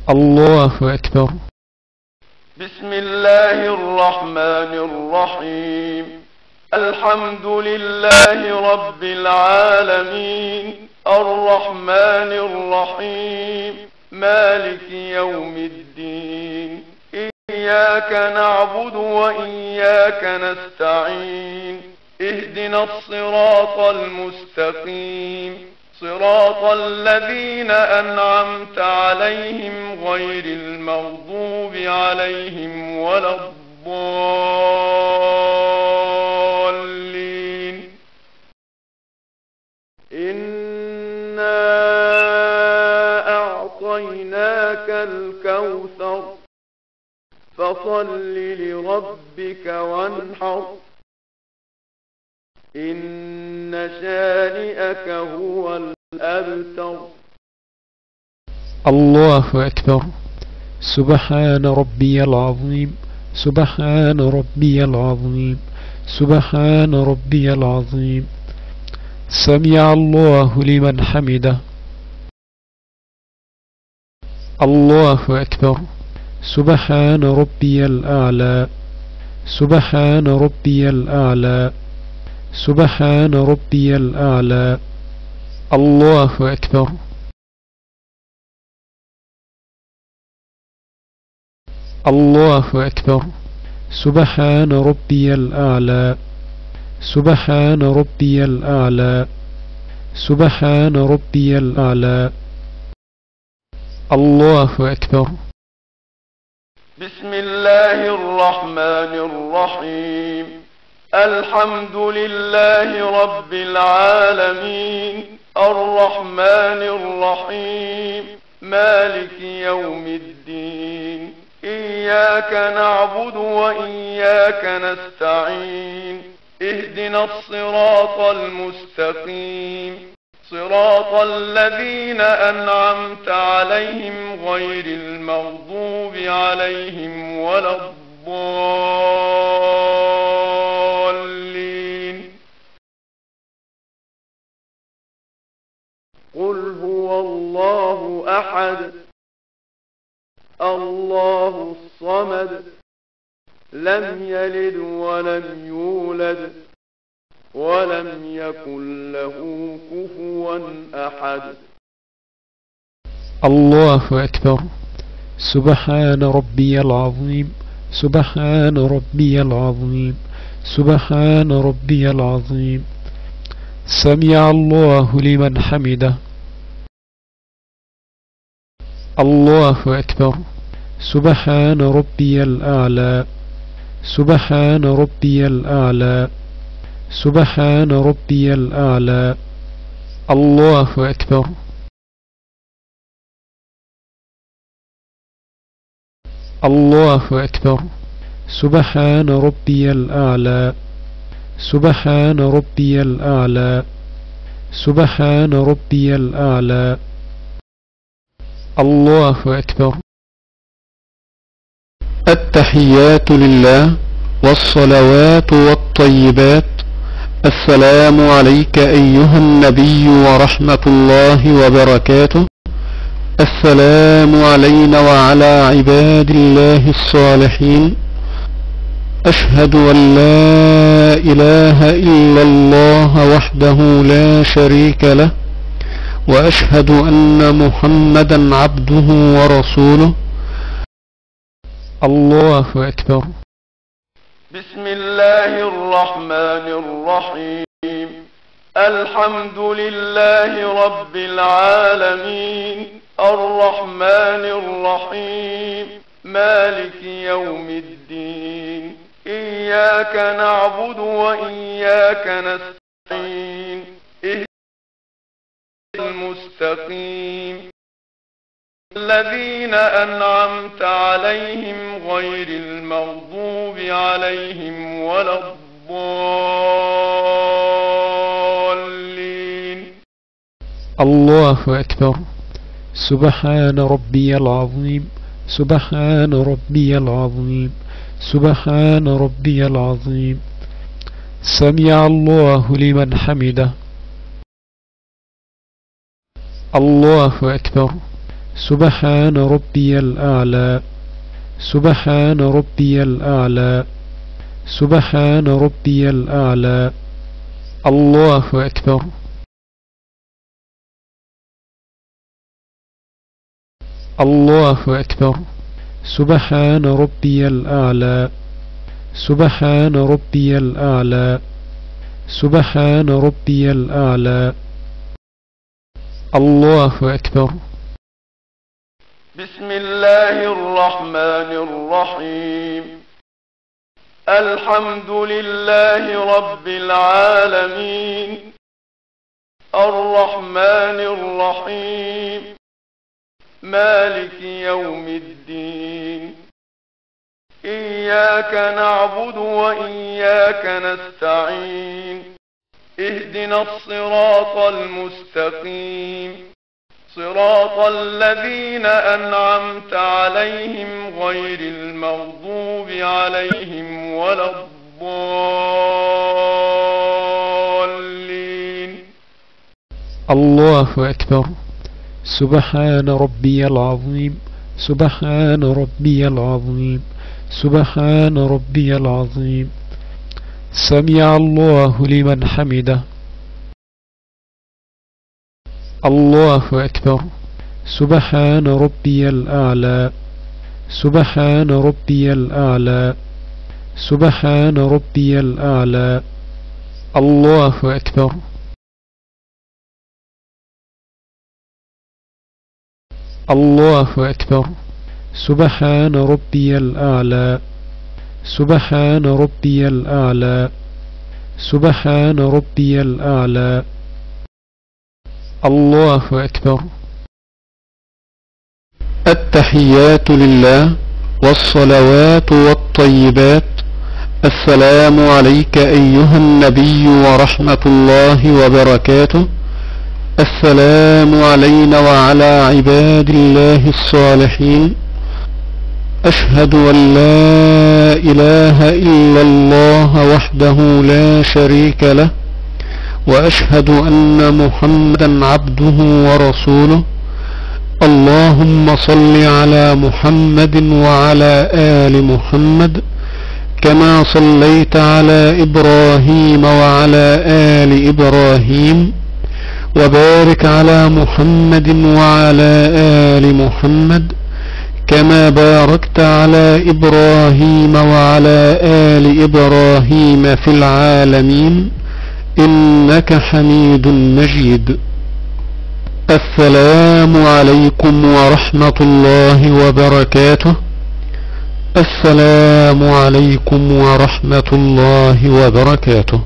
الله أكبر. بسم الله الرحمن الرحيم. الحمد لله رب العالمين، الرحمن الرحيم، مالك يوم الدين. إياك نعبد وإياك نستعين. اهدنا الصراط المستقيم، صراط الذين أنعمت عليهم غير المغضوب عليهم ولا الضالين. إنا أعطيناك الكوثر، فصل لربك وانحر، إن شانئك هو الأبتر. الله أكبر. سبحان ربي العظيم، سبحان ربي العظيم، سبحان ربي العظيم. سمع الله لمن حمده. الله أكبر. سبحان ربي الأعلى، سبحان ربي الأعلى، سبحان ربي الأعلى. الله أكبر. الله أكبر. سبحان ربي الأعلى، سبحان ربي الأعلى، سبحان ربي الأعلى. الله أكبر. بسم الله الرحمن الرحيم. الحمد لله رب العالمين، الرحمن الرحيم، مالك يوم الدين. إياك نعبد وإياك نستعين. اهدنا الصراط المستقيم، صراط الذين أنعمت عليهم غير المغضوب عليهم ولا الضالين. قل هو الله أحد، الله الصمد، لم يلد ولم يولد ولم يكن له كفوا أحد. الله أكبر. سبحان ربي العظيم، سبحان ربي العظيم، سبحان ربي العظيم. سمع الله لمن حمده. الله أكبر. سبحان ربي الأعلى، سبحان ربي الأعلى، سبحان ربي الأعلى. الله أكبر. الله أكبر. سبحان ربي الأعلى، سبحان ربي الأعلى، سبحان ربي الأعلى. الله أكبر. التحيات لله والصلوات والطيبات. السلام عليك أيها النبي ورحمة الله وبركاته. السلام علينا وعلى عباد الله الصالحين. أشهد أن لا إله إلا الله وحده لا شريك له، وأشهد أن محمدا عبده ورسوله. الله أكبر. بسم الله الرحمن الرحيم. الحمد لله رب العالمين، الرحمن الرحيم، مالك يوم الدين. إياك نعبد وإياك نستعين. اهدنا المستقيم، الذين أنعمت عليهم غير المغضوب عليهم ولا الضالين. الله أكبر. سبحان ربي العظيم، سبحان ربي العظيم، سبحان ربي العظيم. سمع الله لمن حمده. الله أكبر. سبحان ربي الأعلى سبحان ربي الأعلى سبحان ربي الأعلى الله أكبر الله أكبر سبحان ربي الأعلى سبحان ربي الأعلى سبحان ربي الأعلى الله أكبر بسم الله الرحمن الرحيم الحمد لله رب العالمين الرحمن الرحيم مالك يوم الدين إياك نعبد وإياك نستعين اهدنا الصراط المستقيم صراط الذين أنعمت عليهم غير المغضوب عليهم ولا الضالين الله أكبر سبحان ربي العظيم سبحان ربي العظيم سبحان ربي العظيم سمع الله لمن حمده الله أكبر سبحان ربي الأعلى سبحان ربي الأعلى سبحان ربي الأعلى الله أكبر الله أكبر سبحان ربي الأعلى سبحان ربي الأعلى سبحان ربي الأعلى الله أكبر التحيات لله والصلوات والطيبات السلام عليك أيها النبي ورحمة الله وبركاته السلام علينا وعلى عباد الله الصالحين أشهد أن لا إله إلا الله وحده لا شريك له وأشهد أن محمدا عبده ورسوله اللهم صل على محمد وعلى آل محمد كما صليت على إبراهيم وعلى آل إبراهيم وبارك على محمد وعلى آل محمد كما باركت على إبراهيم وعلى آل إبراهيم في العالمين إنك حميد مجيد السلام عليكم ورحمة الله وبركاته السلام عليكم ورحمة الله وبركاته